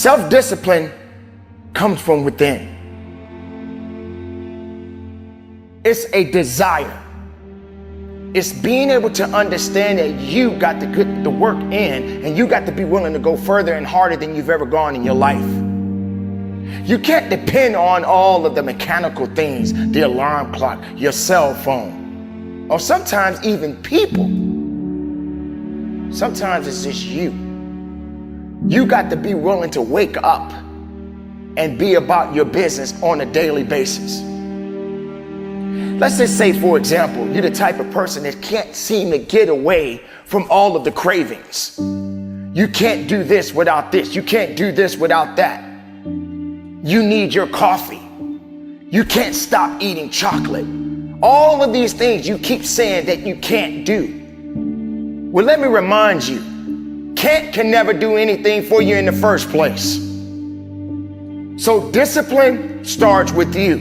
Self-discipline comes from within. It's a desire. It's being able to understand that you got to put the work in, and you got to be willing to go further and harder than you've ever gone in your life. You can't depend on all of the mechanical things, the alarm clock, your cell phone, or sometimes even people. Sometimes it's just you. You got to be willing to wake up and be about your business on a daily basis. Let's just say, for example, you're the type of person that can't seem to get away from all of the cravings. You can't do this without this. You can't do this without that. You need your coffee. You can't stop eating chocolate. All of these things you keep saying that you can't do. Well, let me remind you, can't can never do anything for you in the first place. So discipline starts with you.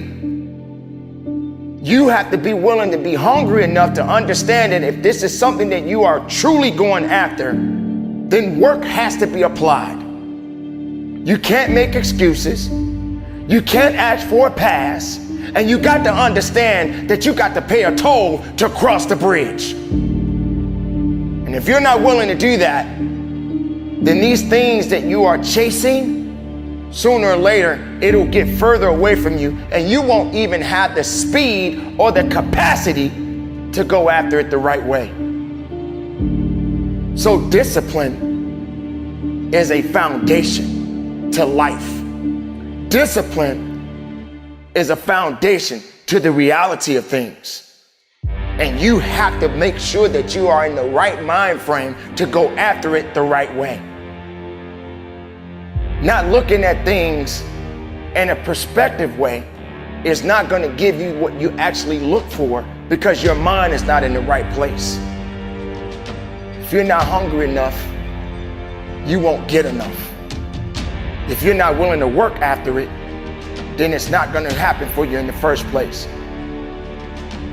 You have to be willing to be hungry enough to understand that if this is something that you are truly going after, then work has to be applied. You can't make excuses. You can't ask for a pass. And you got to understand that you got to pay a toll to cross the bridge. And if you're not willing to do that, then these things that you are chasing, sooner or later, it'll get further away from you, and you won't even have the speed or the capacity to go after it the right way. So discipline is a foundation to life. Discipline is a foundation to the reality of things. And you have to make sure that you are in the right mind frame to go after it the right way. Not looking at things in a perspective way is not going to give you what you actually look for, because your mind is not in the right place. If you're not hungry enough, you won't get enough. If you're not willing to work after it, then it's not going to happen for you in the first place.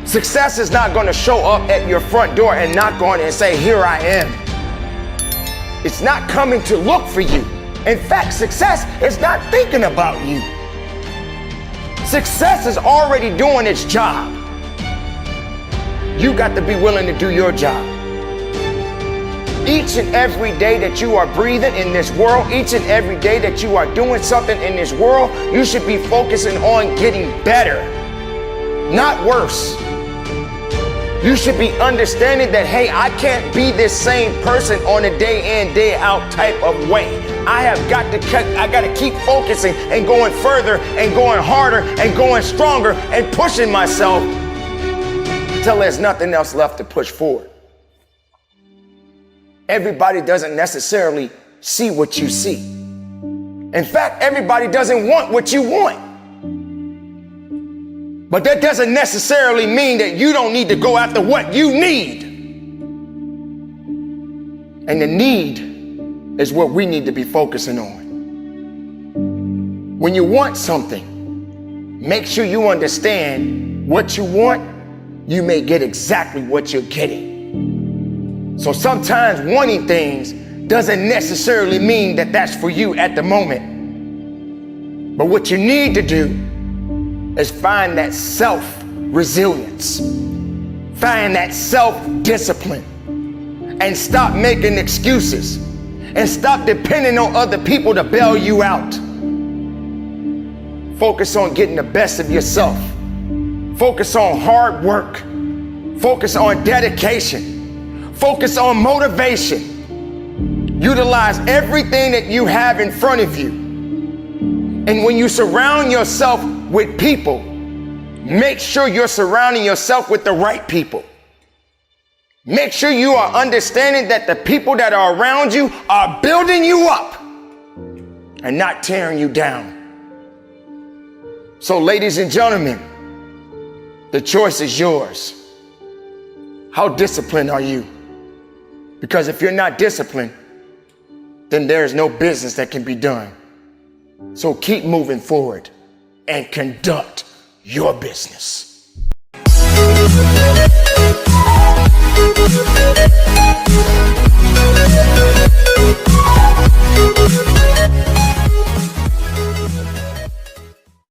Success is not going to show up at your front door and knock on it and say, "Here I am." It's not coming to look for you. In fact, success is not thinking about you. Success is already doing its job. You got to be willing to do your job. Each and every day that you are breathing in this world, each and every day that you are doing something in this world, you should be focusing on getting better, not worse. You should be understanding that, hey, I can't be this same person on a day in, day out type of way. I got to keep focusing and going further and going harder and going stronger and pushing myself until there's nothing else left to push forward. Everybody doesn't necessarily see what you see. In fact, everybody doesn't want what you want. But that doesn't necessarily mean that you don't need to go after what you need. And the need is what we need to be focusing on. When you want something, make sure you understand what you want. You may get exactly what you're getting. So sometimes wanting things doesn't necessarily mean that that's for you at the moment. But what you need to do is find that self-resilience, find that self-discipline, and stop making excuses, and stop depending on other people to bail you out. Focus on getting the best of yourself. Focus on hard work. Focus on dedication. Focus on motivation. Utilize everything that you have in front of you. And when you surround yourself with people, make sure you're surrounding yourself with the right people. Make sure you are understanding that the people that are around you are building you up and not tearing you down. So, ladies and gentlemen, the choice is yours. How disciplined are you? Because if you're not disciplined, then there is no business that can be done. So keep moving forward and conduct your business.